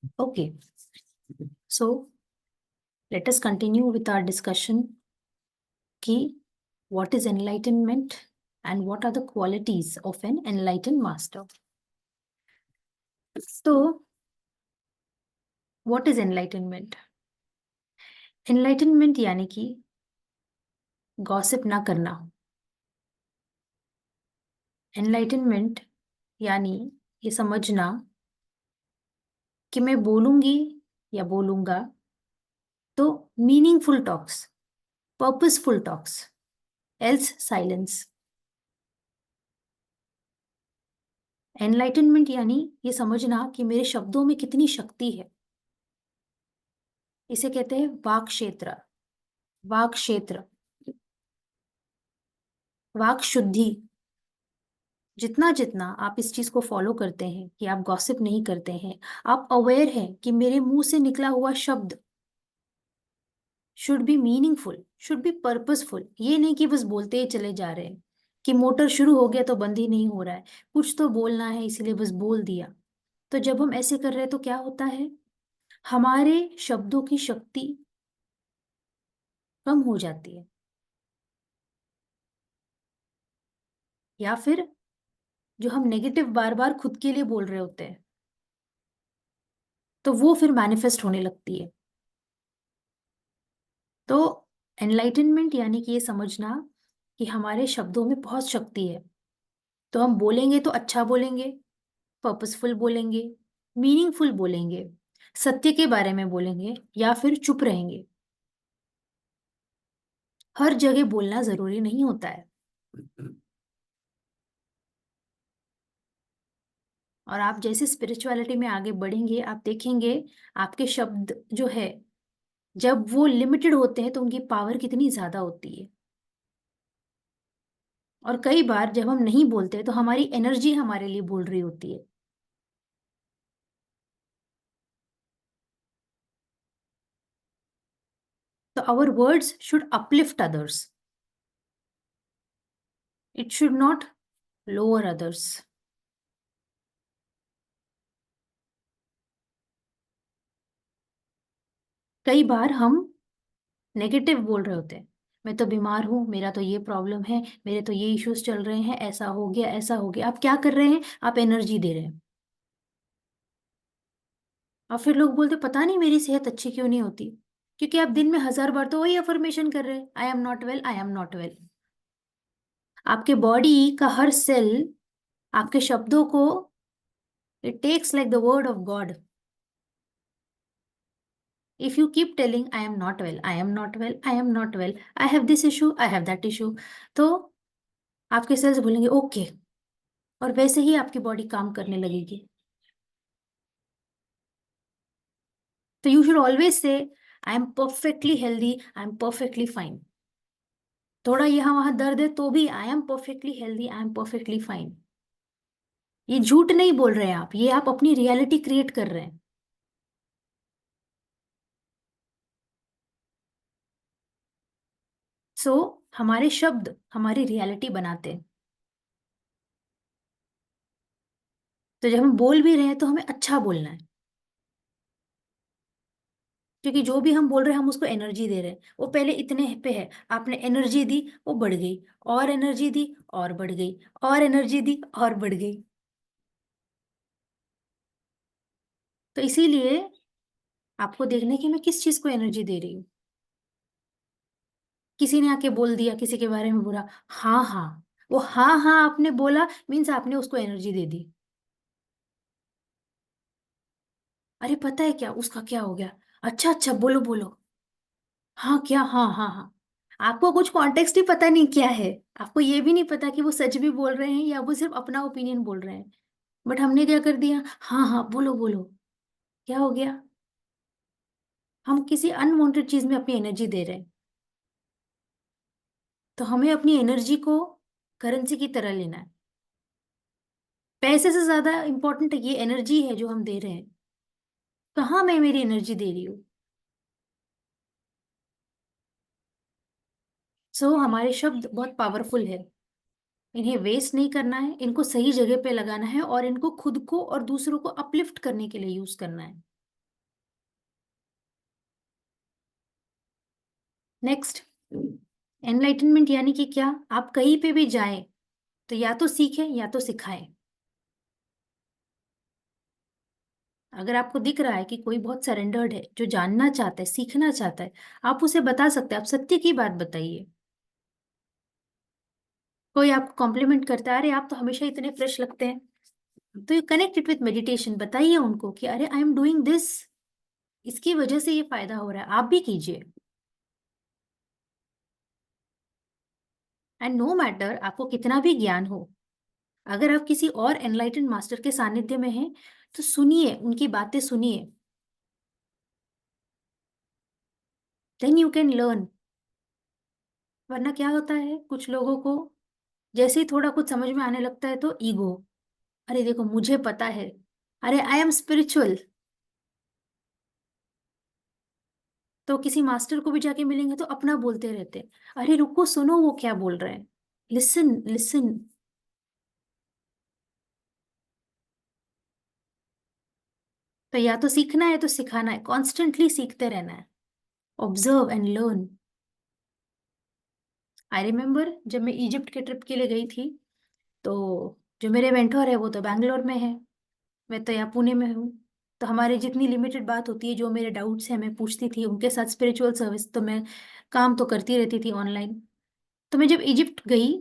Okay, so let us continue with our discussion ki what is enlightenment and what are the qualities of an enlightened master. So, what is enlightenment? Enlightenment यानी कि gossip ना करना. Enlightenment यानी ये समझना कि मैं बोलूंगी या बोलूंगा तो meaningful talks, purposeful talks, else silence. Enlightenment यानी ये समझना कि मेरे शब्दों में कितनी शक्ति है. इसे कहते हैं वाक क्षेत्र. वाक क्षेत्र, वाक शुद्धि. जितना जितना आप इस चीज को फॉलो करते हैं कि आप गॉसिप नहीं करते हैं, आप अवेयर हैं कि मेरे मुंह से निकला हुआ शब्द should be meaningful, should be purposeful. ये नहीं कि बस बोलते ही चले जा रहे हैं, कि मोटर शुरू हो गया तो बंद ही नहीं हो रहा है, कुछ तो बोलना है इसलिए बस बोल दिया. तो जब हम ऐसे कर रहे हैं तो क्या होता है, हमारे शब्दों की शक्ति कम हो जाती है, या फिर जो हम नेगेटिव बार बार खुद के लिए बोल रहे होते हैं तो वो फिर मैनिफेस्ट होने लगती है. तो एनलाइटनमेंट यानी कि ये समझना कि हमारे शब्दों में बहुत शक्ति है. तो हम बोलेंगे तो अच्छा बोलेंगे, पर्पसफुल बोलेंगे, मीनिंगफुल बोलेंगे, सत्य के बारे में बोलेंगे, या फिर चुप रहेंगे. हर जगह बोलना जरूरी नहीं होता है. और आप जैसे स्पिरिचुअलिटी में आगे बढ़ेंगे आप देखेंगे आपके शब्द जो है जब वो लिमिटेड होते हैं तो उनकी पावर कितनी ज्यादा होती है. और कई बार जब हम नहीं बोलते तो हमारी एनर्जी हमारे लिए बोल रही होती है. तो our words should uplift others, it should not lower others. कई बार हम नेगेटिव बोल रहे होते हैं, मैं तो बीमार हूं, मेरा तो ये प्रॉब्लम है, मेरे तो ये इश्यूज चल रहे हैं, ऐसा हो गया ऐसा हो गया. आप क्या कर रहे हैं, आप एनर्जी दे रहे हैं. और फिर लोग बोलते पता नहीं मेरी सेहत अच्छी क्यों नहीं होती, क्योंकि आप दिन में 1000 बार तो वही अफर्मेशन कर रहे हैं, I am not well, I am not well. आपके बॉडी का हर सेल आपके शब्दों को, it takes like the word of God. If you keep telling I am not well, I am not well, I am not well, I have this issue, I have that issue, तो आपके sales बोलेंगे okay, और वैसे ही आपकी body काम करने लगेगी. तो you should always say I am perfectly healthy, I am perfectly fine. थोड़ा यहाँ वहां दर्द है तो भी I am perfectly healthy, I am perfectly fine. ये झूठ नहीं बोल रहे हैं आप, ये आप अपनी रियलिटी क्रिएट कर रहे हैं. सो हमारे शब्द हमारी रियलिटी बनाते हैं. तो जब हम बोल भी रहे हैं तो हमें अच्छा बोलना है, क्योंकि जो भी हम बोल रहे हैं हम उसको एनर्जी दे रहे हैं. वो पहले इतने पे है, आपने एनर्जी दी, वो बढ़ गई, और एनर्जी दी और बढ़ गई, और एनर्जी दी और बढ़ गई. तो इसीलिए आपको देखना है कि मैं किस चीज को एनर्जी दे रही हूँ. किसी ने आके बोल दिया किसी के बारे में बुरा, हाँ हाँ, वो हाँ हाँ आपने बोला मीन्स आपने उसको एनर्जी दे दी. अरे पता है क्या उसका क्या हो गया, अच्छा अच्छा बोलो बोलो, हाँ क्या, हाँ हाँ हाँ. आपको कुछ कॉन्टेक्स्ट ही पता नहीं क्या है, आपको ये भी नहीं पता कि वो सच भी बोल रहे हैं या वो सिर्फ अपना ओपिनियन बोल रहे हैं. बट हमने क्या कर दिया, हाँ हाँ बोलो बोलो. क्या हो गया, हम किसी अनवांटेड चीज में अपनी एनर्जी दे रहे हैं. तो हमें अपनी एनर्जी को करेंसी की तरह लेना है. पैसे से ज्यादा इंपॉर्टेंट ये एनर्जी है जो हम दे रहे हैं. कहाँ मैं मेरी एनर्जी दे रही हूँ. सो हमारे शब्द बहुत पावरफुल है, इन्हें वेस्ट नहीं करना है, इनको सही जगह पे लगाना है और इनको खुद को और दूसरों को अपलिफ्ट करने के लिए यूज करना है. नेक्स्ट, एनलाइटनमेंट यानी कि क्या? आप कहीं पे भी जाएं तो या तो सीखें या तो सिखाएं। अगर आपको दिख रहा है कि कोई बहुत सरेंडर्ड है, जो जानना चाहता है, सीखना चाहता है, आप उसे बता सकते हैं। आप सत्य की बात बताइए। कोई आपको कॉम्प्लीमेंट करता है, अरे आप तो हमेशा इतने फ्रेश लगते हैं, तो you connect it with meditation. बताइए उनको कि अरे आई एम डूइंग दिस, इसकी वजह से ये फायदा हो रहा है, आप भी कीजिए। एंड नो मैटर आपको कितना भी ज्ञान हो, अगर आप किसी और एनलाइटेंड मास्टर के सानिध्य में हैं तो सुनिए, उनकी बातें सुनिए, देन यू कैन लर्न। वरना क्या होता है, कुछ लोगों को जैसे ही थोड़ा कुछ समझ में आने लगता है तो ईगो, अरे देखो मुझे पता है, अरे आई एम स्पिरिचुअल। तो किसी मास्टर को भी जाके मिलेंगे तो अपना बोलते रहते हैं, अरे रुको सुनो वो क्या बोल रहे हैं, लिसन लिसन। तो या तो सीखना है तो सिखाना है, कॉन्स्टेंटली सीखते रहना है, observe and learn. I remember जब मैं इजिप्ट के ट्रिप के लिए गई थी, तो जो मेरे मेंटोर है वो तो बैंगलोर में है, मैं तो यहाँ पुणे में हूँ। तो हमारी जितनी लिमिटेड बात होती है, जो मेरे डाउट्स हैं मैं पूछती थी उनके साथ। स्पिरिचुअल सर्विस तो मैं काम तो करती रहती थी ऑनलाइन। तो मैं जब इजिप्ट गई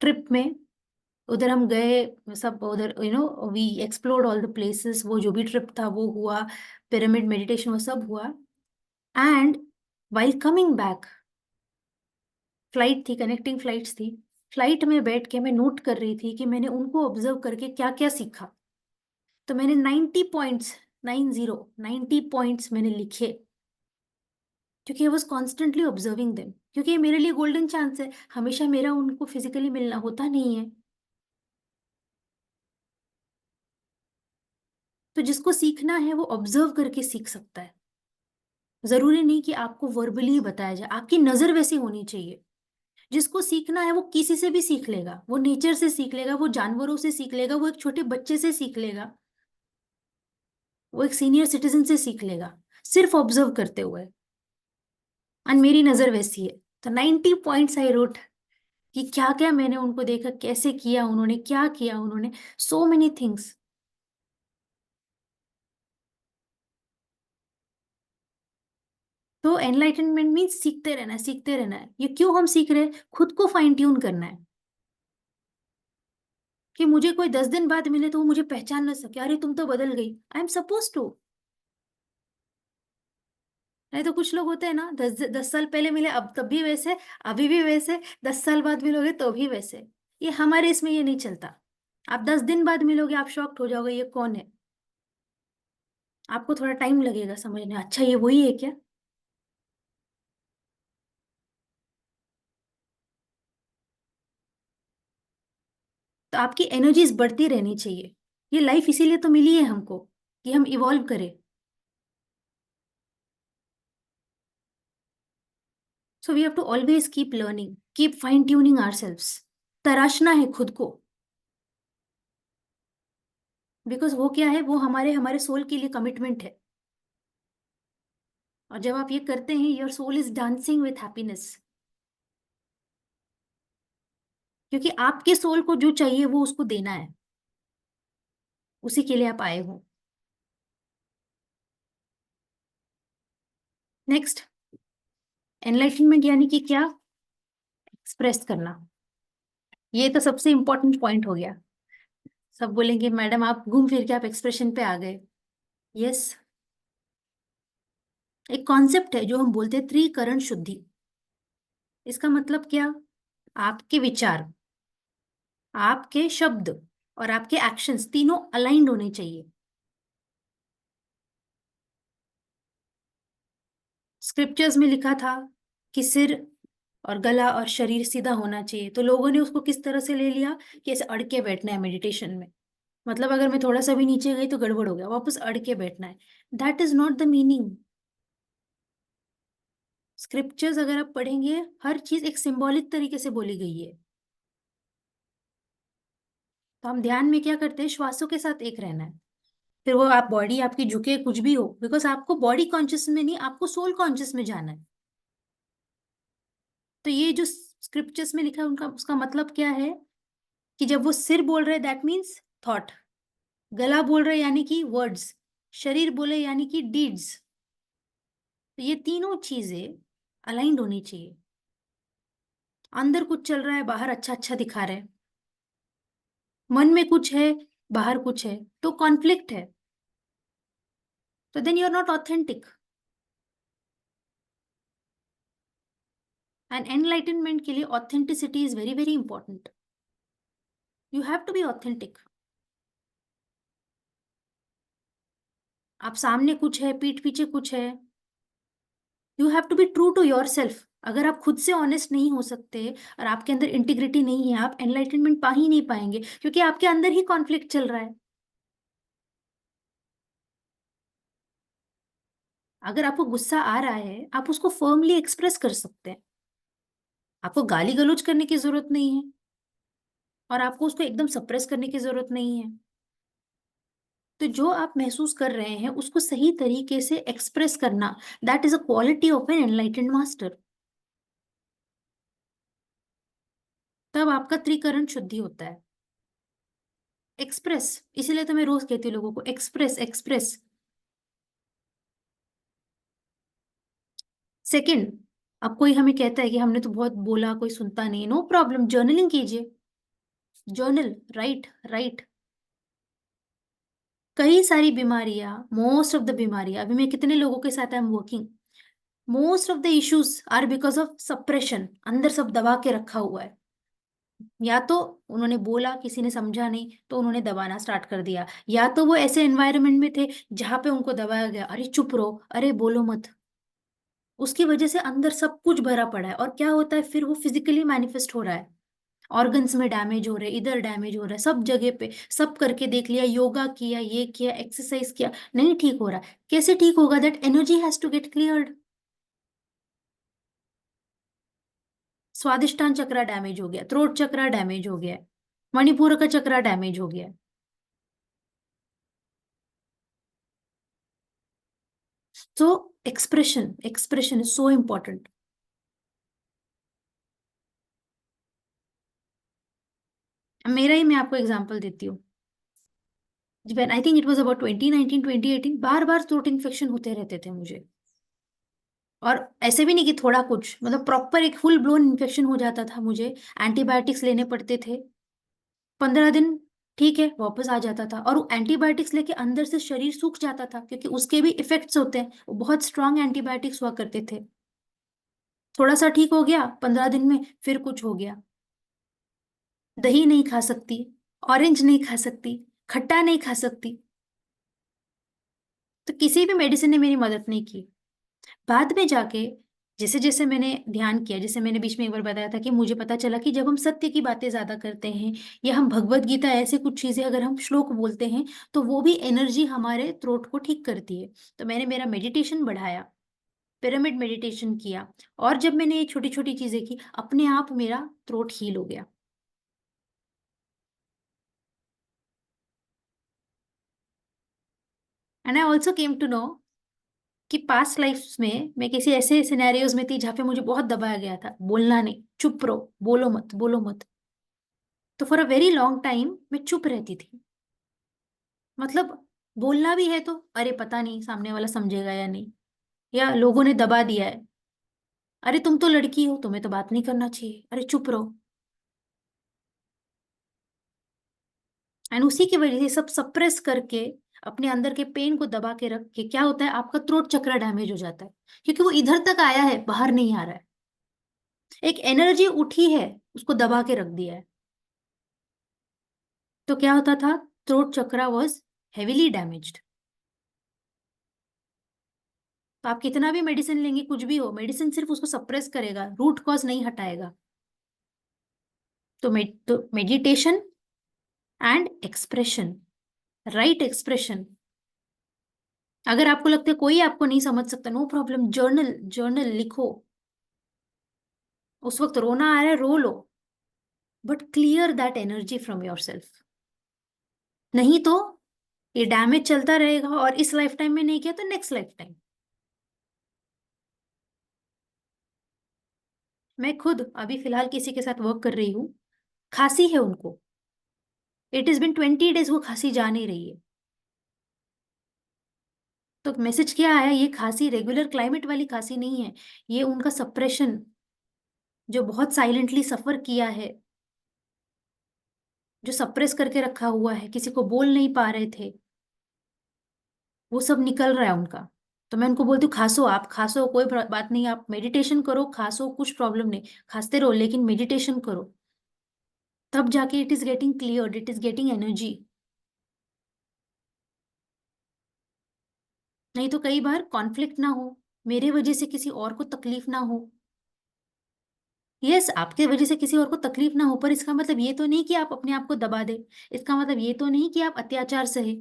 ट्रिप में, उधर हम गए, सब उधर we explored all the places, वो जो भी ट्रिप था वो हुआ, पिरामिड मेडिटेशन वो सब हुआ। And while coming back, flight थी, कनेक्टिंग फ्लाइट्स थी, फ्लाइट में बैठ के मैं नोट कर रही थी कि मैंने उनको ऑब्जर्व करके क्या क्या सीखा। तो मैंने 90 पॉइंट्स, 90 पॉइंट्स मैंने लिखे, क्योंकि I was constantly observing them. क्योंकि ये मेरे लिए गोल्डन चांस है, हमेशा मेरा उनको फिजिकली मिलना होता नहीं है। तो जिसको सीखना है वो ऑब्जर्व करके सीख सकता है। जरूरी नहीं कि आपको वर्बली बताया जाए, आपकी नजर वैसी होनी चाहिए। जिसको सीखना है वो किसी से भी सीख लेगा, वो नेचर से सीख लेगा, वो जानवरों से सीख लेगा, वो एक छोटे बच्चे से सीख लेगा, वो एक सीनियर सिटीजन से सीख लेगा, सिर्फ ऑब्जर्व करते हुए। और मेरी नजर वैसी है। तो 90 पॉइंट्स आई रोट कि क्या क्या मैंने उनको देखा, कैसे किया उन्होंने, क्या किया उन्होंने, सो मेनी थिंग्स। तो एनलाइटनमेंट मीन्स सीखते रहना है, सीखते रहना है। ये क्यों हम सीख रहे हैं? खुद को फाइन ट्यून करना है, कि मुझे कोई 10 दिन बाद मिले तो वो मुझे पहचान ना सके, अरे तुम तो बदल गई। I am suppose to. नहीं तो कुछ लोग होते हैं ना, 10 साल पहले मिले अब तब भी वैसे, अभी भी वैसे, 10 साल बाद मिलोगे तो भी वैसे। ये हमारे इसमें ये नहीं चलता। आप 10 दिन बाद मिलोगे, आप शॉक्ड हो जाओगे ये कौन है। आपको थोड़ा टाइम लगेगा समझने, अच्छा ये वही है क्या। तो आपकी एनर्जीज बढ़ती रहनी चाहिए। ये लाइफ इसीलिए तो मिली है हमको, कि हम इवॉल्व करें। So we have to always keep learning, keep fine tuning ourselves. तराशना है खुद को, बिकॉज वो क्या है, वो हमारे हमारे सोल के लिए कमिटमेंट है। और जब आप ये करते हैं, your soul is dancing with happiness. क्योंकि आपके सोल को जो चाहिए वो उसको देना है, उसी के लिए आप आए हो। नेक्स्ट, एनलाइटनमेंट यानी कि क्या? एक्सप्रेस करना। ये तो सबसे इंपॉर्टेंट पॉइंट हो गया। सब बोलेंगे मैडम आप घूम फिर के आप एक्सप्रेशन पे आ गए। यस, एक कॉन्सेप्ट है जो हम बोलते हैं त्रिकरण शुद्धि। इसका मतलब क्या? आपके विचार, आपके शब्द और आपके एक्शंस तीनों अलाइंड होने चाहिए। स्क्रिप्चर्स में लिखा था कि सिर और गला और शरीर सीधा होना चाहिए, तो लोगों ने उसको किस तरह से ले लिया कि ऐसे अड़ के बैठना है मेडिटेशन में। मतलब अगर मैं थोड़ा सा भी नीचे गई तो गड़बड़ हो गया, वापस अड़ के बैठना है। That is not the meaning. Scriptures अगर आप पढ़ेंगे, हर चीज एक सिंबॉलिक तरीके से बोली गई है। तो हम ध्यान में क्या करते हैं, श्वासों के साथ एक रहना है। फिर वो आप बॉडी आपकी झुके कुछ भी हो, बिकॉज आपको बॉडी कॉन्शियस में नहीं, आपको सोल कॉन्शियस में जाना है। तो ये जो स्क्रिप्चर्स में लिखा है उनका उसका मतलब क्या है कि जब वो सिर बोल रहे दैट मीन्स थॉट, गला बोल रहे यानी कि वर्ड्स, शरीर बोले यानी कि डीड्स। तो ये तीनों चीजें अलाइंड होनी चाहिए। अंदर कुछ चल रहा है, बाहर अच्छा अच्छा दिखा रहे हैं, मन में कुछ है, बाहर कुछ है, तो कॉन्फ्लिक्ट है, तो then you are not authentic. And enlightenment के लिए authenticity is very very important. You have to be authentic. आप सामने कुछ है, पीठ पीछे कुछ है, you have to be true to yourself. अगर आप खुद से ऑनेस्ट नहीं हो सकते और आपके अंदर इंटीग्रिटी नहीं है, आप एनलाइटनमेंट पा ही नहीं पाएंगे, क्योंकि आपके अंदर ही कॉन्फ्लिक्ट चल रहा है। अगर आपको गुस्सा आ रहा है, आप उसको फर्मली एक्सप्रेस कर सकते हैं, आपको गाली गलौज करने की जरूरत नहीं है, और आपको उसको एकदम सप्रेस करने की जरूरत नहीं है। तो जो आप महसूस कर रहे हैं उसको सही तरीके से एक्सप्रेस करना, that is a quality of an enlightened master. तब आपका त्रिकरण शुद्धि होता है। एक्सप्रेस, इसीलिए तो मैं रोज कहती हूँ लोगों को, एक्सप्रेस एक्सप्रेस। सेकंड, अब कोई हमें कहता है कि हमने तो बहुत बोला, कोई सुनता नहीं, नो प्रॉब्लम, जर्नलिंग कीजिए। Journal, right right. कई सारी बीमारियां, मोस्ट ऑफ द बीमारियां, अभी मैं कितने लोगों के साथ I am working, most of the issues are because of suppression. अंदर सब दबा के रखा हुआ है। या तो उन्होंने बोला, किसी ने समझा नहीं तो उन्होंने दबाना स्टार्ट कर दिया, या तो वो ऐसे एनवायरनमेंट में थे जहां पे उनको दबाया गया, अरे चुप रहो, अरे बोलो मत। उसकी वजह से अंदर सब कुछ भरा पड़ा है, और क्या होता है फिर, वो फिजिकली मैनिफेस्ट हो रहा है। ऑर्गन्स में डैमेज हो रहे, इधर डैमेज हो रहा है, सब जगह पे, सब करके देख लिया, योगा किया, ये किया, एक्सरसाइज किया, नहीं ठीक हो रहा। कैसे ठीक होगा? That energy has to get cleared. Swadhisthana chakra damage हो गया, थ्रोट चक्रा डैमेज हो गया है, मणिपुर का चक्रा डैमेज हो गया है। तो expression, expression is so important. मेरा ही मैं आपको एग्जांपल देती हूँ। I think it was about 2019 2018, bar bar throat infection होते रहते थे मुझे। और ऐसे भी नहीं कि थोड़ा कुछ, मतलब प्रॉपर एक फुल ब्लोन इन्फेक्शन हो जाता था मुझे। एंटीबायोटिक्स लेने पड़ते थे, 15 दिन ठीक है, वापस आ जाता था। और वो एंटीबायोटिक्स लेके अंदर से शरीर सूख जाता था, क्योंकि उसके भी इफेक्ट्स होते हैं, वो बहुत स्ट्रांग एंटीबायोटिक्स हुआ करते थे। थोड़ा सा ठीक हो गया, 15 दिन में फिर कुछ हो गया। दही नहीं खा सकती, ऑरेंज नहीं खा सकती, खट्टा नहीं खा सकती, तो किसी भी मेडिसिन ने मेरी मदद नहीं की। बाद में जाके जैसे जैसे मैंने ध्यान किया, जैसे मैंने बीच में एक बार बताया था कि मुझे पता चला कि जब हम सत्य की बातें ज्यादा करते हैं, या हम भगवत गीता ऐसे कुछ चीजें अगर हम श्लोक बोलते हैं, तो वो भी एनर्जी हमारे थ्रोट को ठीक करती है। तो मैंने मेरा मेडिटेशन बढ़ाया, पिरामिड मेडिटेशन किया, और जब मैंने ये छोटी छोटी चीजें की, अपने आप मेरा थ्रोट हील हो गया। And I also came to know कि पास्ट लाइफ्स में मैं किसी ऐसे सिनेरियोज में थी जहाँ पे मुझे बहुत दबाया गया था, बोलना नहीं, चुप रहो, बोलो मत, बोलो मत। तो for a very long time मैं चुप रहती थी। मतलब बोलना भी है तो अरे पता नहीं सामने वाला समझेगा या नहीं, या लोगों ने दबा दिया है, अरे तुम तो लड़की हो, तुम्हें तो बात नहीं करना चाहिए, अरे चुप रहो। एंड उसी की वजह से सब सप्रेस करके, अपने अंदर के पेन को दबा के रख के, क्या होता है, आपका थ्रोट चक्र डैमेज हो जाता है, क्योंकि वो इधर तक आया है, बाहर नहीं आ रहा है। एक एनर्जी उठी है, उसको दबा के रख दिया है। तो क्या होता था, throat chakra was heavily damaged. तो आप कितना भी मेडिसिन लेंगे, कुछ भी हो, मेडिसिन सिर्फ उसको सप्रेस करेगा, रूट कॉज नहीं हटाएगा। तो meditation and expression, right expression. अगर आपको लगता है कोई आपको नहीं समझ सकता, नो प्रॉब्लम, जर्नल, जर्नल लिखो। उस वक्त रोना आ रहा है, रो लो, but clear that energy from yourself. नहीं तो ये डैमेज चलता रहेगा, और इस लाइफ टाइम में नहीं किया तो नेक्स्ट लाइफ टाइम। मैं खुद अभी फिलहाल किसी के साथ वर्क कर रही हूँ, खांसी है उनको, इट इज बिन 20 डेज, वो खांसी जा नहीं रही है। तो मैसेज क्या आया, ये खांसी रेगुलर क्लाइमेट वाली खांसी नहीं है, ये उनका सप्रेशन, जो बहुत साइलेंटली सफर किया है, जो सप्रेस करके रखा हुआ है, किसी को बोल नहीं पा रहे थे, वो सब निकल रहा है उनका। तो मैं उनको बोलती हूँ खांसो, आप खांसो, कोई बात नहीं, आप मेडिटेशन करो, खांसो, कुछ प्रॉब्लम नहीं, खांसते रहो लेकिन मेडिटेशन करो, तब जाके it is getting clear, it is getting energy. नहीं तो कई बार कॉन्फ्लिक्ट ना हो, मेरे वजह से किसी और को तकलीफ ना हो। यस, आपके वजह से किसी और को तकलीफ ना हो, पर इसका मतलब ये तो नहीं कि आप अपने आप को दबा दे, इसका मतलब ये तो नहीं कि आप अत्याचार सहे।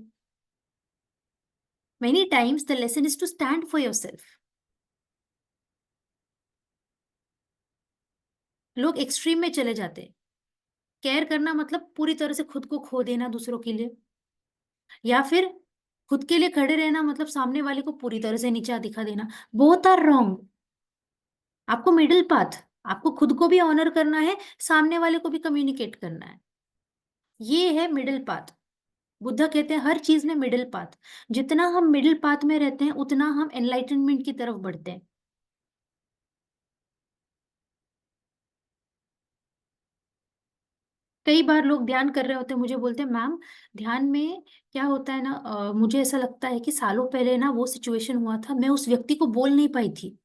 Many times the lesson is to stand for your self. लोग एक्सट्रीम में चले जाते हैं। केयर करना मतलब पूरी तरह से खुद को खो देना दूसरों के लिए, या फिर खुद के लिए खड़े रहना मतलब सामने वाले को पूरी तरह से नीचा दिखा देना। Both are wrong. आपको मिडिल पाथ, आपको खुद को भी ऑनर करना है, सामने वाले को भी कम्युनिकेट करना है, ये है मिडिल पाथ। बुद्धा कहते हैं हर चीज में मिडिल पाथ। जितना हम मिडिल पाथ में रहते हैं उतना हम एनलाइटनमेंट की तरफ बढ़ते हैं। कई बार लोग ध्यान कर रहे होते हैं, मुझे बोलते हैं मैम, ध्यान में क्या होता है ना, मुझे ऐसा लगता है कि सालों पहले ना वो सिचुएशन हुआ था, मैं उस व्यक्ति को बोल नहीं पाई थी,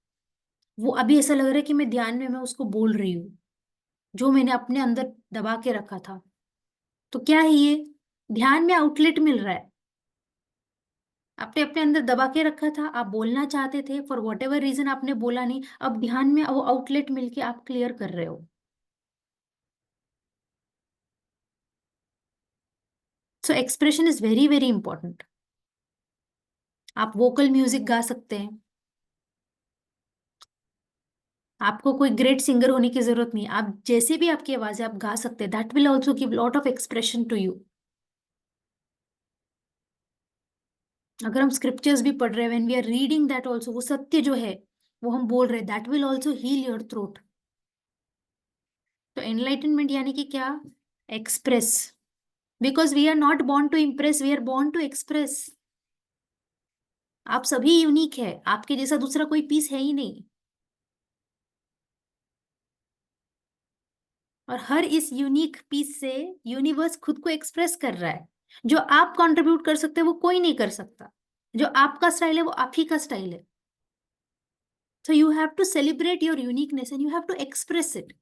वो अभी ऐसा लग रहा है कि मैं ध्यान में मैं उसको बोल रही हूँ, जो मैंने अपने अंदर दबा के रखा था। तो क्या है ये, ध्यान में आउटलेट मिल रहा है। आपने अपने अंदर दबा के रखा था, आप बोलना चाहते थे, फॉर वॉट एवर रीजन आपने बोला नहीं, अब ध्यान में वो आउटलेट मिलके आप क्लियर कर रहे हो। सो expression is very very important. आप वोकल म्यूजिक गा सकते हैं, आपको कोई ग्रेट सिंगर होने की जरूरत नहीं, आप जैसे भी आपकी आवाज है आप गा सकते हैं, that will also give lot of expression to you. अगर हम स्क्रिप्चर्स भी पढ़ रहे हैं, when we are reading that also, वो सत्य जो है वो हम बोल रहे हैं, that will also heal your throat. तो एनलाइटनमेंट यानी कि क्या, express, because we are not born to impress, we are born to express. आप सभी यूनिक है, आपके जैसा दूसरा कोई पीस है ही नहीं। और हर इस यूनिक पीस से यूनिवर्स खुद को एक्सप्रेस कर रहा है। जो आप कंट्रीब्यूट कर सकते हैं वो कोई नहीं कर सकता, जो आपका स्टाइल है वो आप ही का स्टाइल है। So you have to celebrate your uniqueness and you have to express it.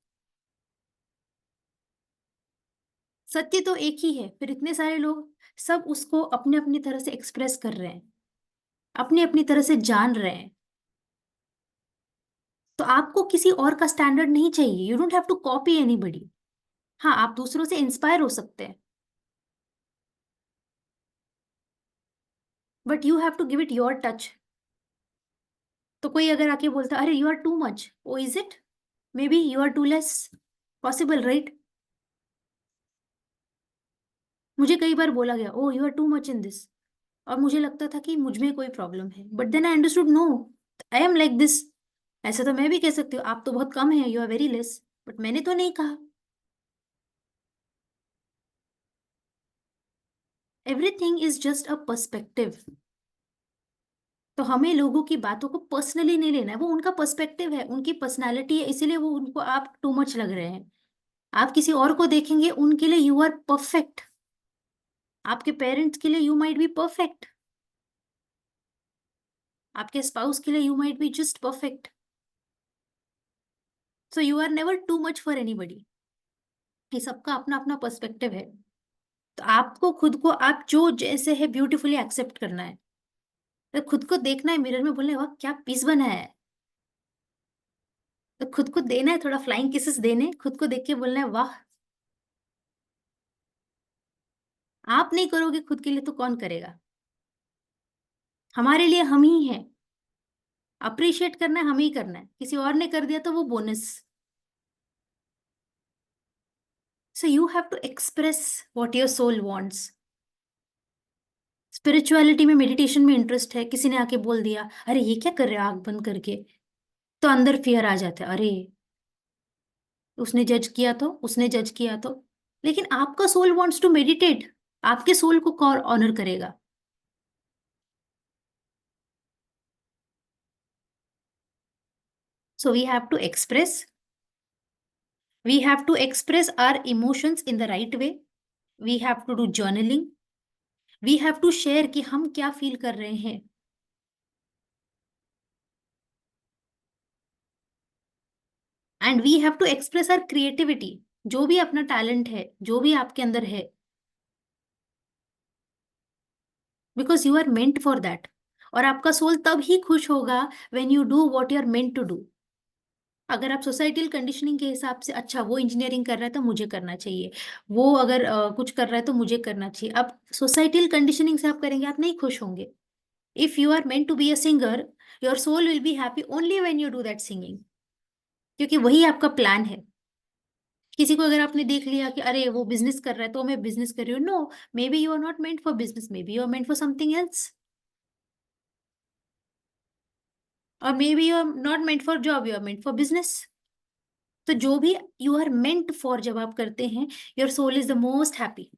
सत्य तो एक ही है, फिर इतने सारे लोग सब उसको अपने अपनी तरह से एक्सप्रेस कर रहे हैं, अपनी अपनी तरह से जान रहे हैं। तो आपको किसी और का स्टैंडर्ड नहीं चाहिए, you don't have to copy anybody. हाँ, आप दूसरों से इंस्पायर हो सकते हैं, but you have to give it your touch. तो कोई अगर आके बोलता अरे you are too much, oh is it, maybe you are too less, possible right. मुझे कई बार बोला गया oh you are too much in this, और मुझे लगता था कि मुझ में कोई प्रॉब्लम है, but then I understood no, I am like this. ऐसा तो मैं भी कह सकती हूँ आप तो बहुत कम है, you are very less, but मैंने तो नहीं कहा। Everything is just a perspective. तो हमें लोगों की बातों को पर्सनली नहीं लेना है, वो उनका पर्सपेक्टिव है, उनकी पर्सनालिटी है, इसीलिए वो उनको आप टू मच लग रहे हैं। आप किसी और को देखेंगे, उनके लिए यू आर परफेक्ट, आपके पेरेंट्स के लिए यू माइट बी परफेक्ट, आपके स्पाउस के लिए you might be just perfect. So you are never too much for anybody. ये सबका अपना अपना पर्सपेक्टिव है। तो आपको खुद को आप जो जैसे है ब्यूटीफुली एक्सेप्ट करना है। तो खुद को देखना है मिरर में, बोलने वाह क्या पीस बना है। तो खुद को देना है थोड़ा फ्लाइंग किसेस देने, खुद को देख के बोलना है वाह। आप नहीं करोगे खुद के लिए तो कौन करेगा। हमारे लिए हम ही हैं, अप्रिशिएट करना है, हम ही करना है, किसी और ने कर दिया तो वो bonus. So you have to express what your soul wants. Spirituality में, मेडिटेशन में इंटरेस्ट है, किसी ने आके बोल दिया अरे ये क्या कर रहे हो आंख बंद करके, तो अंदर फियर आ जाता है, अरे उसने जज किया तो, उसने जज किया तो। लेकिन आपका सोल वांट्स टू मेडिटेट, आपके सोल को कौन ऑनर करेगा? So we have to express our emotions in the right way, we have to do journaling, we have to share कि हम क्या फील कर रहे हैं, and we have to express our creativity, जो भी अपना टैलेंट है, जो भी आपके अंदर है, because you are meant for that. और आपका सोल तब ही खुश होगा when you do what you are meant to do. अगर आप सोसाइटल कंडीशनिंग के हिसाब से, अच्छा वो इंजीनियरिंग कर रहा है तो मुझे करना चाहिए, वो अगर कुछ कर रहा है तो मुझे करना चाहिए, अब सोसाइटल कंडीशनिंग से आप करेंगे, आप नहीं खुश होंगे। If you are meant to be a singer, your soul will be happy only when you do that singing, क्योंकि वही आपका प्लान है। किसी को अगर आपने देख लिया कि अरे वो बिजनेस कर रहा है तो मैं बिजनेस कर रही हूँ, no, maybe you are not meant for business, maybe you are meant for something else, और maybe you are not meant for job, you are meant for business. तो जो भी you are meant for जब आप करते हैं, your soul is the most happy.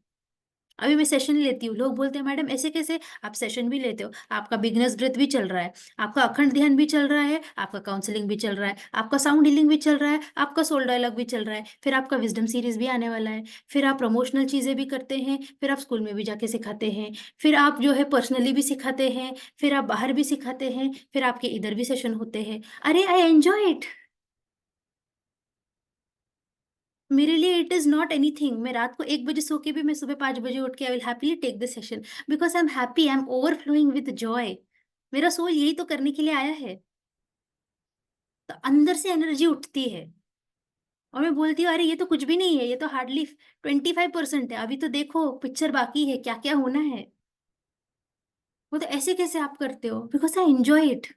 अभी मैं सेशन लेती हूँ, लोग बोलते हैं मैडम ऐसे कैसे आप सेशन भी लेते हो, आपका बिगनर्स ब्रेथ भी चल रहा है, आपका अखंड ध्यान भी चल रहा है, आपका काउंसलिंग भी चल रहा है, आपका साउंड हीलिंग भी चल रहा है, आपका सोल डायलॉग भी चल रहा है, फिर आपका विजडम सीरीज भी आने वाला है, फिर आप प्रमोशनल चीजें भी करते हैं, फिर आप स्कूल में भी जाके सिखाते हैं, फिर आप जो है पर्सनली भी सिखाते हैं, फिर आप बाहर भी सिखाते हैं, फिर आपके इधर भी सेशन होते हैं। अरे आई एंजॉय इट। मेरे लिए इट इज नॉट एनीथिंग, मैं रात को 1 बजे सो के भी मैं सुबह 5 बजे उठ के I will happily take this session, because I am happy, I am overflowing with joy. मेरा सोल यही तो करने के लिए आया है। तो अंदर से एनर्जी उठती है, और मैं बोलती हूँ अरे ये तो कुछ भी नहीं है, ये तो हार्डली 25% है, अभी तो देखो पिक्चर बाकी है, क्या क्या होना है। वो तो ऐसे कैसे आप करते हो? Because I enjoy it.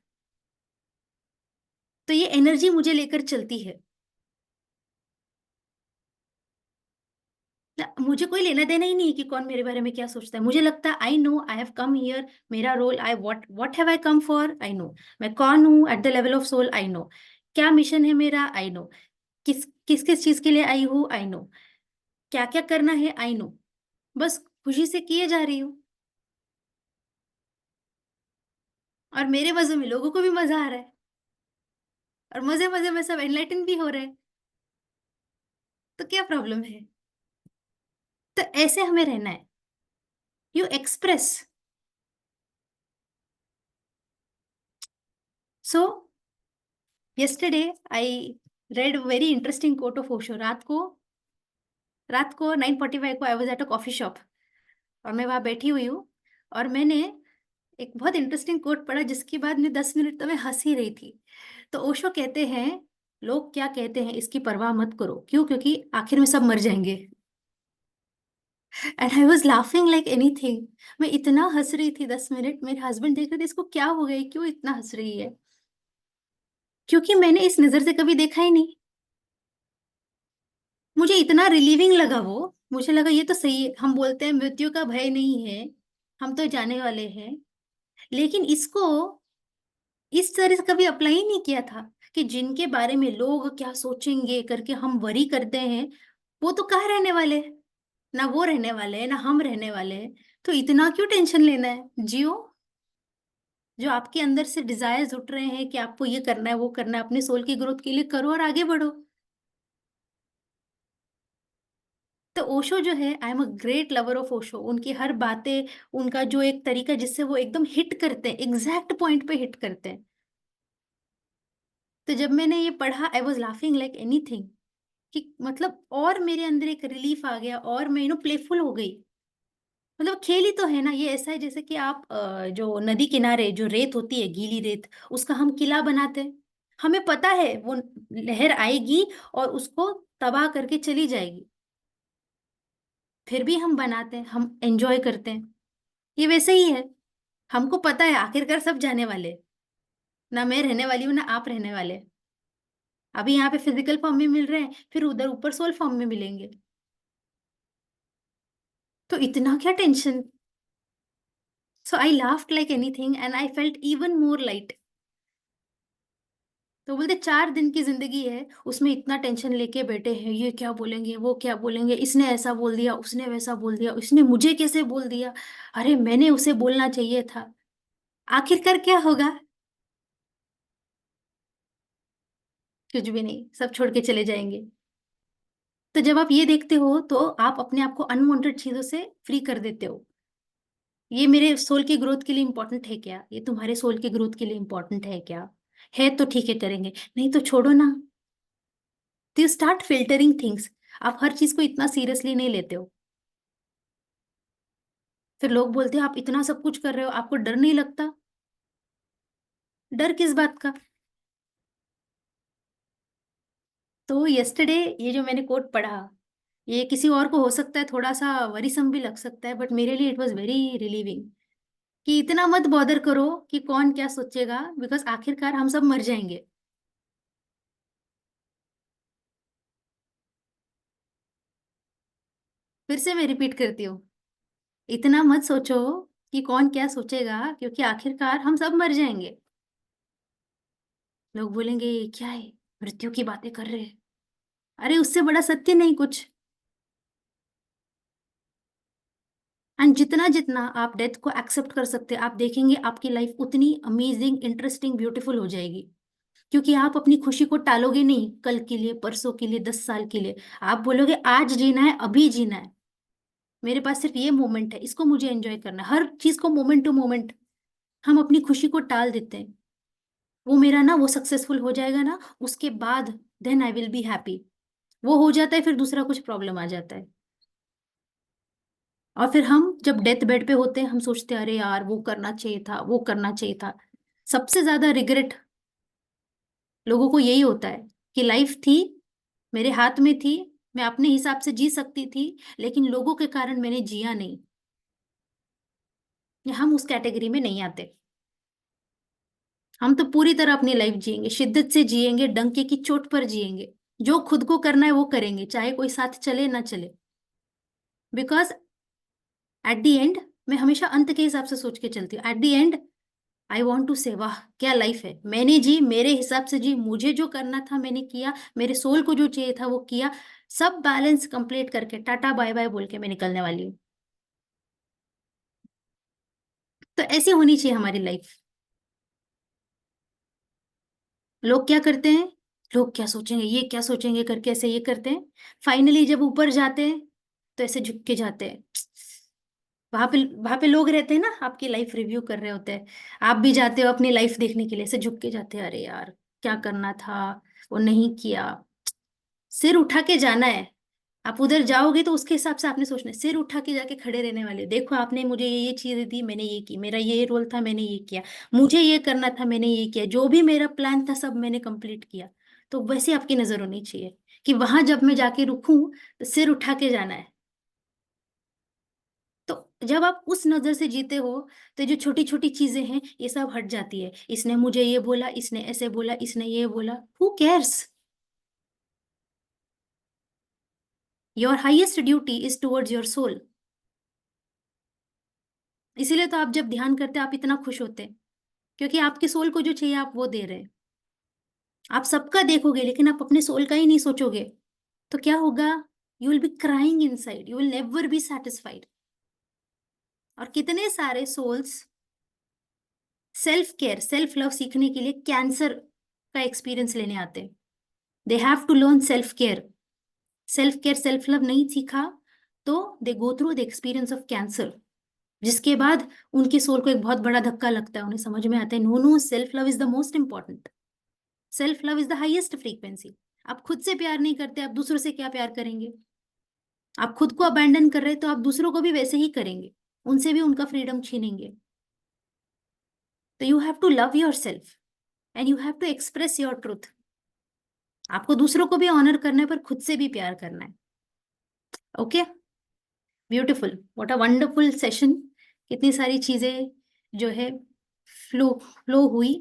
तो ये एनर्जी मुझे लेकर चलती है। मुझे कोई लेना देना ही नहीं है कि कौन मेरे बारे में क्या सोचता है, मुझे लगता है I know I have come here, मेरा role, I what have I come for, I know मैं कौन हूँ at the level of soul, I know क्या मिशन है मेरा, आई नो किस किस किस चीज के लिए आई हूँ, आई नो क्या क्या करना है, आई नो। बस खुशी से किए जा रही हूँ, और मेरे मजे में लोगों को भी मजा आ रहा है, और मजे मजे में सब एनलाइटन भी हो रहे हैं। तो क्या प्रॉब्लम है? तो ऐसे हमें रहना है। You express. So yesterday I read very interesting coat of Osho. रात को 9:45 को आई was at a coffee shop, और मैं वहां बैठी हुई हूँ, और मैंने एक बहुत इंटरेस्टिंग कोट पढ़ा, जिसके बाद में 10 मिनट तो मैं हंस ही रही थी। तो ओशो कहते हैं, लोग क्या कहते हैं इसकी परवाह मत करो, क्यों? क्योंकि आखिर में सब मर जाएंगे। And I was laughing like anything. मैं इतना हंस रही थी 10 मिनट, मेरे हस्बैंड देख रहे थे इसको क्या हो गया, क्यों इतना हंस रही है? क्योंकि मैंने इस नजर से कभी देखा ही नहीं। मुझे इतना रिलीविंग लगा वो। मुझे लगा ये तो सही है, हम बोलते हैं मृत्यु का भय नहीं है, हम तो जाने वाले हैं, लेकिन इसको इस तरह से कभी अप्लाई ही नहीं किया था, कि जिनके बारे में लोग क्या सोचेंगे करके हम वरी करते हैं, वो तो कहाँ रहने वाले हैं? ना वो रहने वाले हैं, ना हम रहने वाले हैं। तो इतना क्यों टेंशन लेना है? जियो। जो आपके अंदर से डिजायर्स उठ रहे हैं कि आपको ये करना है, वो करना है, अपने सोल की ग्रोथ के लिए करो और आगे बढ़ो। तो ओशो जो है, I am a great lover of Osho. उनकी हर बातें, उनका जो एक तरीका जिससे वो एकदम हिट करते हैं, एग्जैक्ट पॉइंट पे हिट करते हैं। तो जब मैंने ये पढ़ा, I was laughing like anything, कि मतलब और मेरे अंदर एक रिलीफ आ गया, और मैं प्लेफुल हो गई। मतलब खेल ही तो है ना ये, ऐसा है जैसे कि आप जो नदी किनारे जो रेत होती है, गीली रेत, उसका हम किला बनाते हैं। हमें पता है वो लहर आएगी और उसको तबाह करके चली जाएगी, फिर भी हम बनाते हैं, हम एंजॉय करते हैं। ये वैसे ही है, हमको पता है आखिरकार सब जाने वाले हैं। ना मैं रहने वाली हूँ, ना आप रहने वाले। अभी यहाँ पे फिजिकल फॉर्म में मिल रहे हैं, फिर उधर ऊपर सोल फॉर्म में मिलेंगे। तो इतना क्या tension? So I laughed like anything and I felt even more light. तो बोलते 4 दिन की जिंदगी है, उसमें इतना टेंशन लेके बैठे हैं, ये क्या बोलेंगे, वो क्या बोलेंगे, इसने ऐसा बोल दिया, उसने वैसा बोल दिया, उसने मुझे कैसे बोल दिया, अरे मैंने उसे बोलना चाहिए था। आखिरकार क्या होगा? कुछ भी नहीं, सब छोड़ के चले जाएंगे। तो जब आप ये देखते हो तो आप अपने आप को अनवांटेड चीजों से फ्री कर देते हो। ये मेरे सोल की ग्रोथ के लिए इंपॉर्टेंट है क्या, ये तुम्हारे सोल की ग्रोथ के लिए इंपॉर्टेंट है क्या? है तो ठीक है, करेंगे, नहीं तो छोड़ो ना। तो यू स्टार्ट फिल्टरिंग थिंग्स। आप हर चीज को इतना सीरियसली नहीं लेते हो। फिर लोग बोलते हैं आप इतना सब कुछ कर रहे हो, आपको डर नहीं लगता? डर किस बात का? तो यस्टरडे ये जो मैंने कोट पढ़ा, ये किसी और को हो सकता है थोड़ा सा वरीसम भी लग सकता है, बट मेरे लिए इट वॉज वेरी रिलीविंग। कि इतना मत बॉदर करो कि कौन क्या सोचेगा, बिकॉज आखिरकार हम सब मर जाएंगे। फिर से मैं रिपीट करती हूँ, इतना मत सोचो कि कौन क्या सोचेगा, क्योंकि आखिरकार हम सब मर जाएंगे। लोग बोलेंगे ये क्या है, मृत्यु की बातें कर रहे हैं। अरे उससे बड़ा सत्य नहीं कुछ। एंड जितना जितना आप डेथ को एक्सेप्ट कर सकते हैं, आप देखेंगे आपकी लाइफ उतनी अमेजिंग, इंटरेस्टिंग, ब्यूटीफुल हो जाएगी। क्योंकि आप अपनी खुशी को टालोगे नहीं, कल के लिए, परसों के लिए, 10 साल के लिए। आप बोलोगे आज जीना है, अभी जीना है। मेरे पास सिर्फ ये मोमेंट है, इसको मुझे एंजॉय करना है, हर चीज को मोमेंट टू मोमेंट। हम अपनी खुशी को टाल देते हैं। वो मेरा ना, वो सक्सेसफुल हो जाएगा ना, उसके बाद then I will be happy. वो हो जाता है, फिर दूसरा कुछ प्रॉब्लम आ जाता है। और फिर हम जब डेथ बेड पे होते हैं, हम सोचते हैं अरे यार वो करना चाहिए था, वो करना चाहिए था। सबसे ज्यादा रिग्रेट लोगों को यही होता है कि लाइफ थी, मेरे हाथ में थी, मैं अपने हिसाब से जी सकती थी, लेकिन लोगों के कारण मैंने जिया नहीं। या हम उस कैटेगरी में नहीं आते। हम तो पूरी तरह अपनी लाइफ जिएंगे, शिद्दत से जिएंगे, डंके की चोट पर जिएंगे। जो खुद को करना है वो करेंगे, चाहे कोई साथ चले ना चले। बिकॉज एट द एंड, मैं हमेशा अंत के हिसाब से सोच के चलती हूँ। At the end I want to say, वाह क्या लाइफ है, मैंने जी, मेरे हिसाब से जी, मुझे जो करना था मैंने किया, मेरे सोल को जो चाहिए था वो किया। सब बैलेंस कंप्लीट करके टाटा बाय बाय बोल के मैं निकलने वाली हूँ। तो ऐसी होनी चाहिए हमारी लाइफ। लोग क्या करते हैं, लोग क्या सोचेंगे, ये क्या सोचेंगे करके ऐसे ये करते हैं। फाइनली जब ऊपर जाते हैं तो ऐसे झुक के जाते हैं। वहां पे लोग रहते हैं ना, आपकी लाइफ रिव्यू कर रहे होते हैं। आप भी जाते हो अपनी लाइफ देखने के लिए, ऐसे झुक के जाते हैं, अरे यार क्या करना था, वो नहीं किया। सिर उठा के जाना है। आप उधर जाओगे तो उसके हिसाब से आपने सोचना है, सिर उठा के जाके खड़े रहने वाले, देखो आपने मुझे ये चीज दी, मैंने ये की, मेरा ये रोल था, मैंने ये किया, मुझे ये करना था, मैंने ये किया, जो भी मेरा प्लान था सब मैंने कंप्लीट किया। तो वैसे आपकी नजर होनी चाहिए कि वहां जब मैं जाके रुकूं तो सिर उठा के जाना है। तो जब आप उस नजर से जीते हो, तो जो छोटी छोटी चीजें हैं ये सब हट जाती है। इसने मुझे ये बोला, इसने ऐसे बोला, इसने ये बोला, who cares? Your highest duty is towards your soul. इसीलिए तो आप जब ध्यान करते हैं आप इतना खुश होते हैं, क्योंकि आपके सोल को जो चाहिए आप वो दे रहे हैं। आप सबका देखोगे लेकिन आप अपने सोल का ही नहीं सोचोगे, तो क्या होगा? You will be crying inside, you will never be satisfied. और कितने सारे souls self care, self love सीखने के लिए कैंसर का एक्सपीरियंस लेने आते हैं। They have to learn self care. Self care, self love नहीं सीखा तो they go through the experience of cancer. जिसके बाद उनके सोल को एक बहुत बड़ा धक्का लगता है, उन्हें समझ में आता है no no, self love is the most important. Self love is the highest frequency. आप खुद से प्यार नहीं करते, आप दूसरों से क्या प्यार करेंगे? आप खुद को अबैंडन कर रहे हैं तो आप दूसरों को भी वैसे ही करेंगे, उनसे भी उनका फ्रीडम छीनेंगे। तो you have to love your self and you have to express your truth. आपको दूसरों को भी ऑनर करना है, पर खुद से भी प्यार करना है। Okay, beautiful, what a wonderful session. कितनी सारी चीजें जो है फ्लो फ्लो हुई।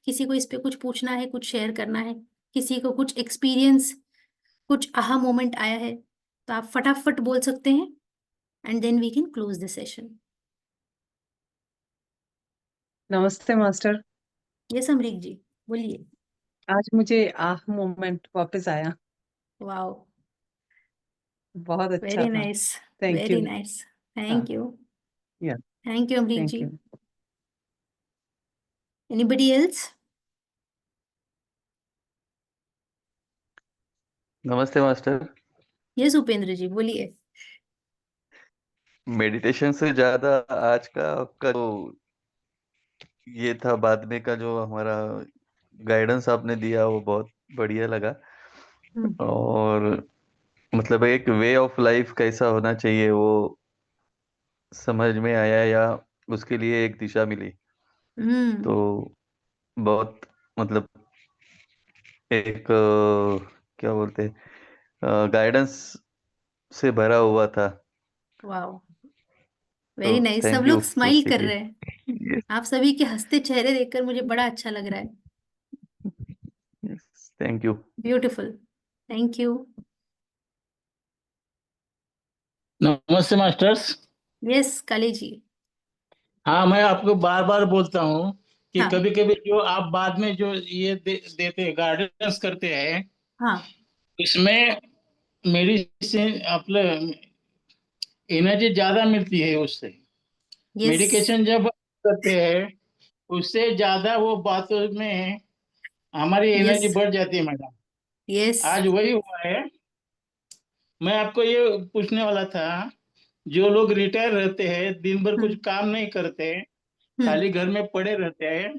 किसी को इस पे कुछ पूछना है, कुछ शेयर करना है, किसी को कुछ एक्सपीरियंस, कुछ आहा मोमेंट आया है, तो आप फटाफट बोल सकते हैं, and then we can close the session. नमस्ते मास्टर। ये समरीक जी, बोलिए। आज मुझे आह मोमेंट वापस आया। वाओ, बहुत अच्छा वेरी था। Nice, thank very you. Nice. हाँ, thank you, yeah, thank you Amrik thank ji. You. Anybody else? नमस्ते मास्टर। यस उपेंद्र जी बोलिए। मेडिटेशन से ज्यादा आज का आपका जो ये था बाद में का जो हमारा गाइडेंस आपने दिया वो बहुत बढ़िया लगा। हम्म। और मतलब एक वे ऑफ लाइफ कैसा होना चाहिए वो समझ में आया, या उसके लिए एक दिशा मिली। हम्म। तो बहुत मतलब एक क्या बोलते हैं, गाइडेंस से भरा हुआ था। वाओ, तो वेरी नाइस। सब थैंक यू लोग स्माइल उसी कर के रहे हैं। लिए। आप सभी के हंसते चेहरे देखकर मुझे बड़ा अच्छा लग रहा है। Thank you. Beautiful, thank you. नमस्ते मास्टर्स। यस काली जी। हाँ, मैं आपको बार बार बोलता हूँ कि हाँ कभी कभी जो आप बाद में जो ये देते हैं, गाइडेंस करते हैं, हाँ। इसमें मेडिसिन अपने एनर्जी ज्यादा मिलती है उससे। यस मेडिकेशन जब करते हैं उससे ज्यादा वो बातों में हमारी यस एनर्जी बढ़ जाती है मैडम। यस। आज वही हुआ है। मैं आपको ये पूछने वाला था, जो लोग रिटायर रहते हैं, दिन भर कुछ हम्म काम नहीं करते, हम्म। खाली घर में पड़े रहते हैं,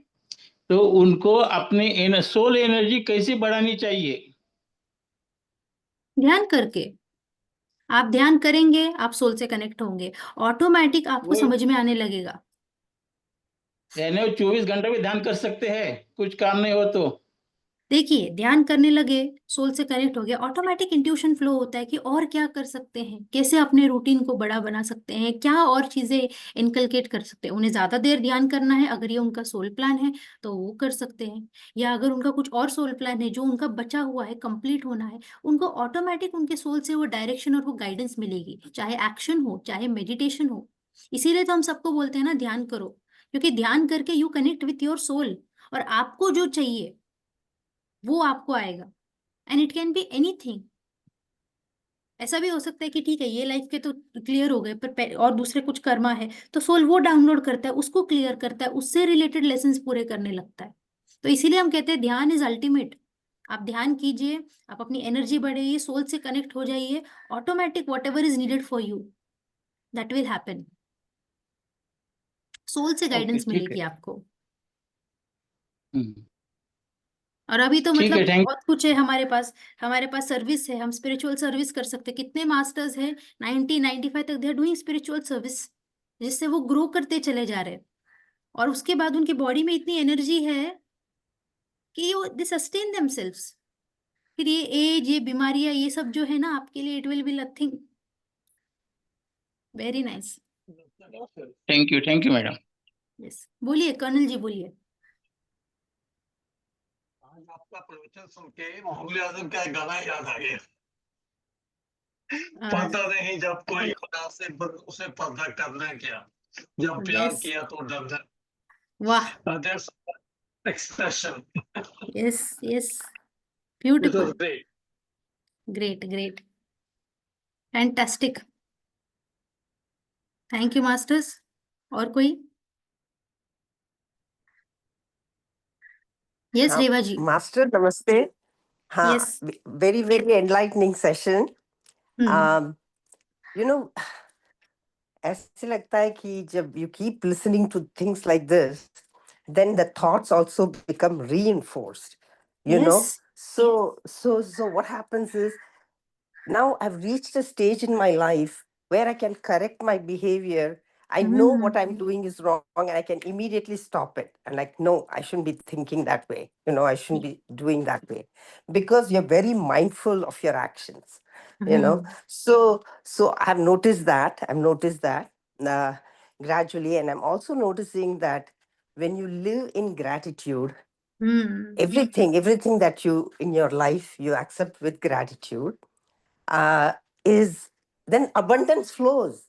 तो उनको अपनी सोल एनर्जी कैसे बढ़ानी चाहिए? ध्यान करके। आप ध्यान करेंगे, आप सोल से कनेक्ट होंगे, ऑटोमेटिक आपको वो समझ में आने लगेगा। यानी वो 24 घंटे भी ध्यान कर सकते हैं, कुछ काम नहीं हो तो? देखिए, ध्यान करने लगे, सोल से कनेक्ट हो गया, ऑटोमेटिक इंट्यूशन फ्लो होता है कि और क्या कर सकते हैं, कैसे अपने रूटीन को बड़ा बना सकते हैं, क्या और चीजें इनकलकेट कर सकते हैं। उन्हें ज्यादा देर ध्यान करना है, अगर ये उनका सोल प्लान है तो वो कर सकते हैं। या अगर उनका कुछ और सोल प्लान है जो उनका बचा हुआ है, कंप्लीट होना है, उनको ऑटोमेटिक उनके सोल से वो डायरेक्शन और वो गाइडेंस मिलेगी, चाहे एक्शन हो चाहे मेडिटेशन हो। इसीलिए तो हम सबको बोलते हैं ना, ध्यान करो, क्योंकि ध्यान करके you connect with your soul, और आपको जो चाहिए वो आपको आएगा। And it can be anything. ऐसा भी हो सकता है कि ठीक है, ये लाइफ के तो क्लियर हो गए, पर और दूसरे कुछ कर्मा है, तो सोल वो डाउनलोड करता है, उसको क्लियर करता है, उससे रिलेटेड लेसन्स पूरे करने लगता है। तो इसीलिए हम कहते हैं ध्यान इज अल्टीमेट। आप ध्यान कीजिए, आप अपनी एनर्जी बढ़ाइए, सोल से कनेक्ट हो जाइए, automatic whatever is needed for you, that will happen. Soul से ओके, गाइडेंस ठीक है। मिलेगी आपको। हम्म, और अभी तो ठीक मतलब है, थैंक। बहुत कुछ है हमारे पास सर्विस है, हम स्पिरिचुअल सर्विस कर सकते हैं। कितने मास्टर्स हैं, 90 95 तक they are doing spiritual service, जिससे वो ग्रो करते चले जा रहे हैं। और उसके बाद उनकी बॉडी में इतनी एनर्जी है कि वो दे सस्टेन देमसेल्व्स। फिर ये एज, ये बीमारियां, ये सब जो है ना, आपके लिए it will be nothing. Very nice. Thank you madam. Yes, बोलिए कर्नल जी बोलिए। आज आपका प्रवचन सुन के मोहम्मद आजम का एक गाना याद आ गया। पता नहीं जब कोई खुदा से उसे पर्दा करना क्या, जब प्यार यस, किया तो डरना। वाह, That's expression. Yes yes, It was beautiful, great. Great great, fantastic. Thank you masters. और कोई? यस हाँ, रेवा जी। मास्टर नमस्ते। यस। हाँ, very very enlightening session. Hmm you know ऐसे लगता है कि जब you keep listening two things like this, then the thoughts also become reinforced, you know. Yes. So what happens is, now I've reached a stage in my life where I can correct my behavior. I know what I'm doing is wrong and I can immediately stop it. And like, no, I shouldn't be thinking that way. I shouldn't be doing that way, because you're very mindful of your actions, you know. So I've noticed that. uh, gradually. And I'm also noticing that when you live in gratitude, everything that you in your life you accept with gratitude, is then abundance flows,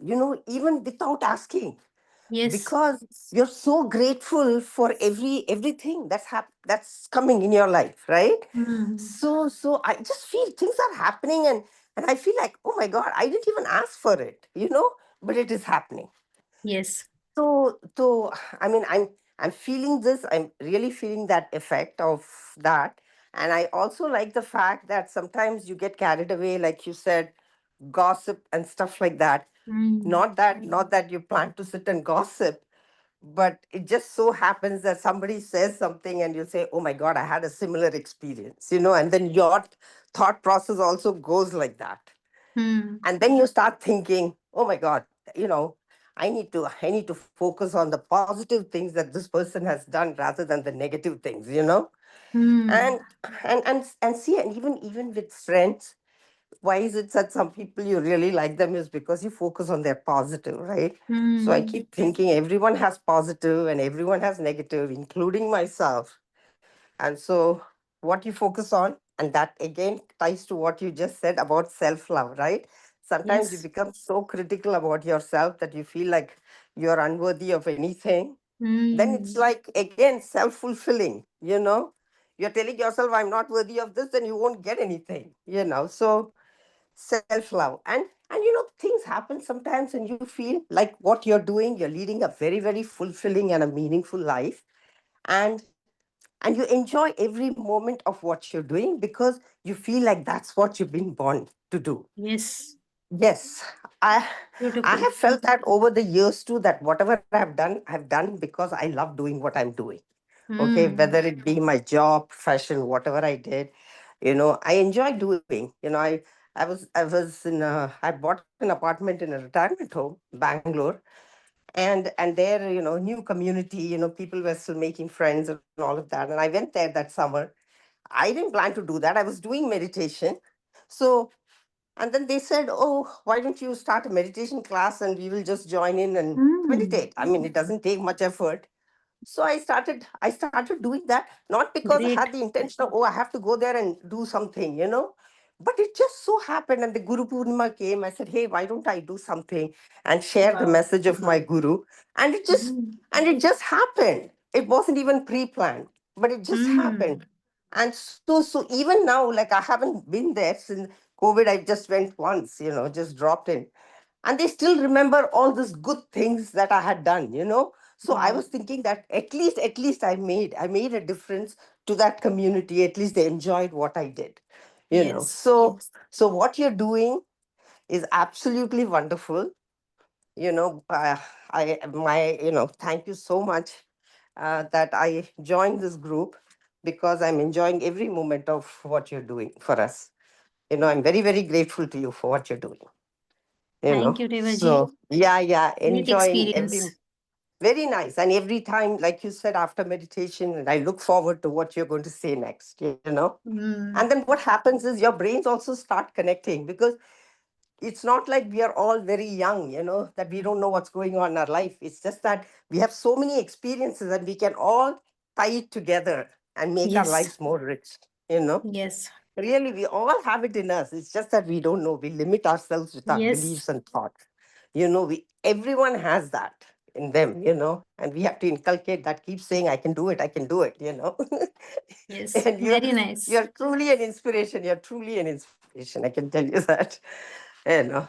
even without asking. Yes. because you're so grateful for everything that's coming in your life, right? Hmm. So I just feel things are happening, and I feel like, oh my God, I didn't even ask for it, but it is happening. Yes. So I mean, I'm feeling this. I'm really feeling that effect of that. And I also like the fact that sometimes you get carried away, like you said, gossip and stuff like that. Hmm. Not that you plan to sit and gossip, but it just so happens that somebody says something and you say, oh my God, I had a similar experience, and then your thought process also goes like that. Hmm. And then you start thinking, oh my God, you know I need to focus on the positive things that this person has done rather than the negative things. Hmm. And see, and even with friends, why is it that some people you really like them is because you focus on their positive, right? So I Hmm. keep thinking everyone has positive and everyone has negative, including myself. And so, what you focus on, and that again ties to what you just said about self love, right? Sometimes you Yes. become so critical about yourself that you feel like you're unworthy of anything. Then it's Hmm. like, again, self fulfilling. You're telling yourself, I'm not worthy of this, then you won't get anything. So, self love. And things happen sometimes, and you feel like what you're doing, you're leading a very, very fulfilling and a meaningful life. And and you enjoy every moment of what you're doing because you feel like that's what you've been born to do. Yes. Yes, I Beautiful. have felt that over the years too, that whatever I've done because I love doing what I'm doing. Okay, Hmm. whether it be my job, profession, whatever I did, I enjoy doing. I bought an apartment in a retirement home, Bangalore, and there, new community, people were still making friends and all of that. And I went there that summer. I didn't plan to do that. I was doing meditation. So, and then they said, oh, why don't you start a meditation class and we will just join in and Hmm. meditate. I mean, it doesn't take much effort. So I started doing that, not because I had Great. the intention of, oh, I have to go there and do something. But it just so happened, and the Guru Purnima came. I said, hey, why don't I do something and share the Wow. message of my guru? And it just Hmm. and it just happened. It wasn't even pre-planned, but it just Hmm. happened. And so even now, like, I haven't been there since COVID. I just went once, just dropped in, and they still remember all these good things that I had done. So I Wow. was thinking that at least I made a difference to that community. At least they enjoyed what I did. you know Yes. so so what you're doing is absolutely wonderful. you know uh, thank you so much that I joined this group, because I'm enjoying every moment of what you're doing for us. I'm very, very grateful to you for what you're doing. Thank you, Revaji. So yeah, Great enjoying every. experience. Very nice. And every time, like you said, after meditation, and I look forward to what you're going to say next. Hmm. And then what happens is your brains also start connecting, because it's not like we are all very young, that we don't know what's going on in our life. It's just that we have so many experiences and we can all tie it together and make our Yes. lives more rich. Yes. Really, we all have it in us. It's just that we don't know. We limit ourselves with our Yes. beliefs and thoughts. Everyone has that in them, and we have to inculcate that. Keep saying, "I can do it. I can do it." Yes. And you're Very nice. you're truly an inspiration. You're truly an inspiration. I can tell you that. You know.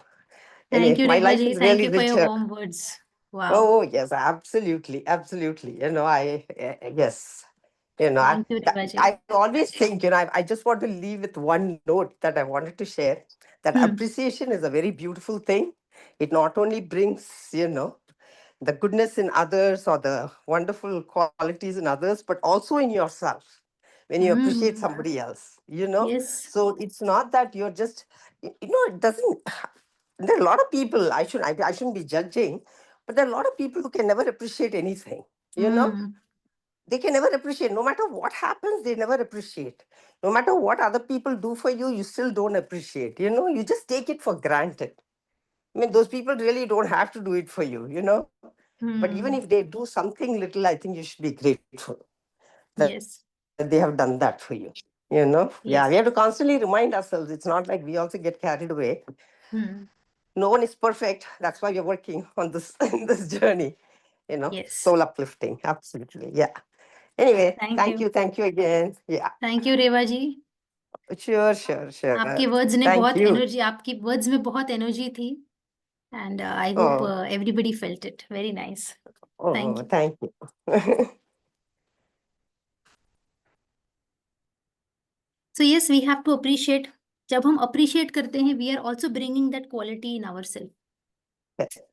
Thank Anyway, you, my life Revaji. is Thank really you for your richer. warm words. Wow. Oh yes, absolutely, absolutely. Yes. Thank you, Revaji. I always think, I just want to leave with one note that I wanted to share, that Hmm. appreciation is a very beautiful thing. It not only brings, the goodness in others or the wonderful qualities in others, but also in yourself when you appreciate Hmm. somebody else. Yes. So it's not that you're just, it doesn't, there are a lot of people, I shouldn't be judging, but there are a lot of people who can never appreciate anything. Hmm. They can never appreciate. No matter what happens, they never appreciate. No matter what other people do for you, you still don't appreciate. You just take it for granted. I mean, those people really don't have to do it for you. But even if Hmm. they do something little, I think you should be grateful that they have Yes. done that for you. Yeah, we have to Yes. constantly remind ourselves. It's not like we also get carried away. Hmm. No one is perfect. That's why we're working on this in this journey. Yes. soul uplifting. Absolutely. Yeah. Anyway, Thank you. Thank you again. Yeah. Thank you, Reva ji. Sure. आपके words ने Thank बहुत you. Energy, आपकी words में बहुत energy थी. And I hope Oh, everybody felt it. Very nice. Thank you. thank you. So yes, we have to appreciate. जब हम appreciate करते हैं, we are also bringing that quality in ourselves.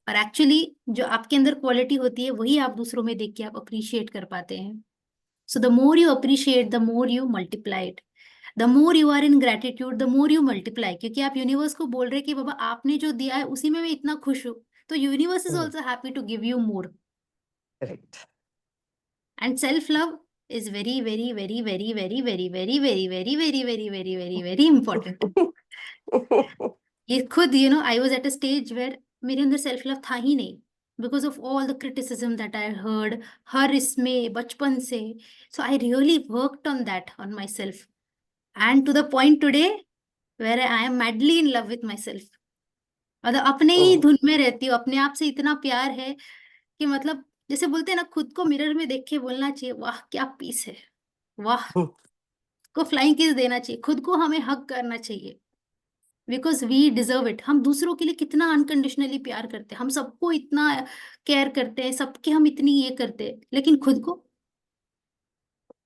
और actually जो आपके अंदर क्वालिटी होती है वही आप दूसरों में देख के आप अप्रिशिएट कर पाते हैं. So the more you appreciate, the more you multiply it. The more you are in gratitude, the more you multiply. क्योंकि आप यूनिवर्स को बोल रहे हैं कि बाबा आपने जो दिया है उसी में मैं इतना खुश हूँ, तो universe is also happy to give you more. Correct. And self love is very very very very very very very very very very very very very very important. ये खुद I was at a stage where मेरे अंदर self love था ही नहीं, because of all the criticism that I heard हर इसमें बचपन से. So I really worked on that, on myself, and to the point today where I am madly in love with myself. मतलब अपने ही धुन में रहती हूँ, अपने आप से इतना प्यार है कि मतलब जैसे बोलते हैं ना, खुद को मिरर में देख के बोलना चाहिए वाह क्या पीस है, वाह को फ्लाइंग किस देना चाहिए, खुद को हमें हक करना चाहिए, बिकॉज वी डिजर्व इट. हम दूसरों के लिए कितना अनकंडीशनली प्यार करते हैं, हम सबको इतना केयर करते हैं, सबके हम इतनी ये करते हैं, लेकिन खुद को.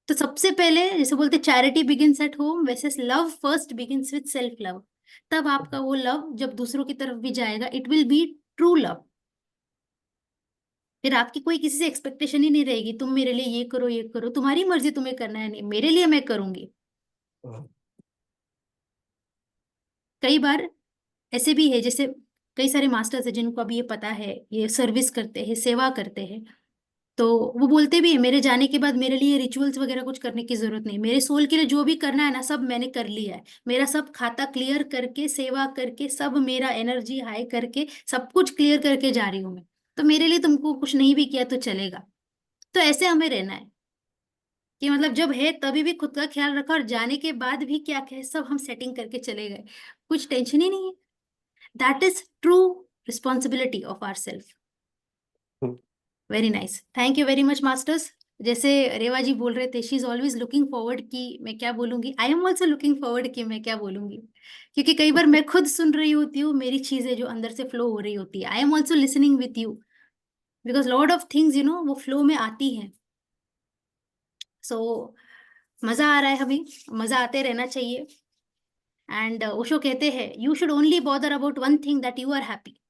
तो सबसे पहले जैसे बोलते चैरिटी बिगिंस एट होम, वैसे love first begins with self love. तब आपका वो लव जब दूसरों की तरफ भी जाएगा, it will be true love. फिर आपकी कोई किसी से एक्सपेक्टेशन ही नहीं रहेगी, तुम मेरे लिए ये करो, तुम्हारी मर्जी तुम्हें करना है, नहीं मेरे लिए मैं करूंगी. कई बार ऐसे भी है, जैसे कई सारे मास्टर्स है जिनको अभी ये पता है, ये सर्विस करते हैं, सेवा करते हैं, तो वो बोलते भी है मेरे जाने के बाद मेरे लिए रिचुअल्स वगैरह कुछ करने की जरूरत नहीं, मेरे सोल के लिए जो भी करना है ना सब मैंने कर लिया है, मेरा सब खाता क्लियर करके, सेवा करके, सब मेरा एनर्जी हाई करके सब कुछ क्लियर करके जा रही हूँ मैं, तो मेरे लिए तुमको कुछ नहीं भी किया तो चलेगा. तो ऐसे हमें रहना है कि मतलब जब है तभी भी खुद का ख्याल रखा, और जाने के बाद भी क्या क्या है सब हम सेटिंग करके चले गए, कुछ टेंशन ही नहीं है. That is true responsibility of our self. Very nice. Thank you very much masters. जैसे रेवा जी बोल रहे थे, she is always looking forward कि मैं क्या बोलूंगी. I am also looking forward कि मैं क्या बोलूंगी, क्योंकि कई बार मैं खुद सुन रही होती हूँ मेरी चीजें जो अंदर से फ्लो हो रही होती है. आई am also listening with you, because lot of things वो फ्लो में आती हैं. सो मजा आ रहा है, हमें मजा आते रहना चाहिए. एंड ओशो कहते हैं you should only bother about one thing, that you are happy.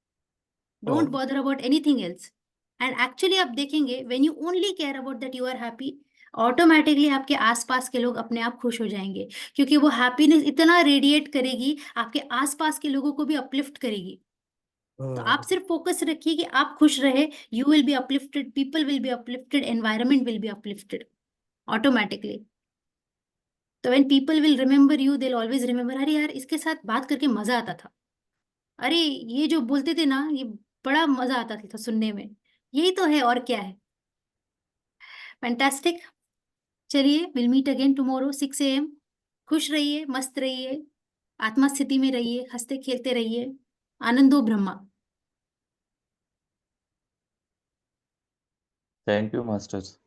Don't bother about anything else. And actually आप देखेंगे when you only care about that you are happy, automatically आपके आसपास के लोग अपने आप खुश हो जाएंगे, क्योंकि वो हैप्पीनेस इतना रेडिएट करेगी, आपके आसपास के लोगों को भी अपलिफ्ट करेगी. तो आप सिर्फ फोकस रखिए कि आप खुश रहे, you will be uplifted, people will be uplifted, environment will be uplifted automatically. तो when people will remember you, they will always remember, अरे यार इसके साथ बात करके मजा आता था, अरे ये जो बोलते थे ना ये बड़ा मजा आता था सुनने में, यही तो है और क्या है. फैंटास्टिक. चलिए will meet again tomorrow 6 AM. खुश रहिए, मस्त रहिए, आत्मा स्थिति में रहिए, हंसते खेलते रहिए. आनंदो ब्रह्मा. Thank you masters.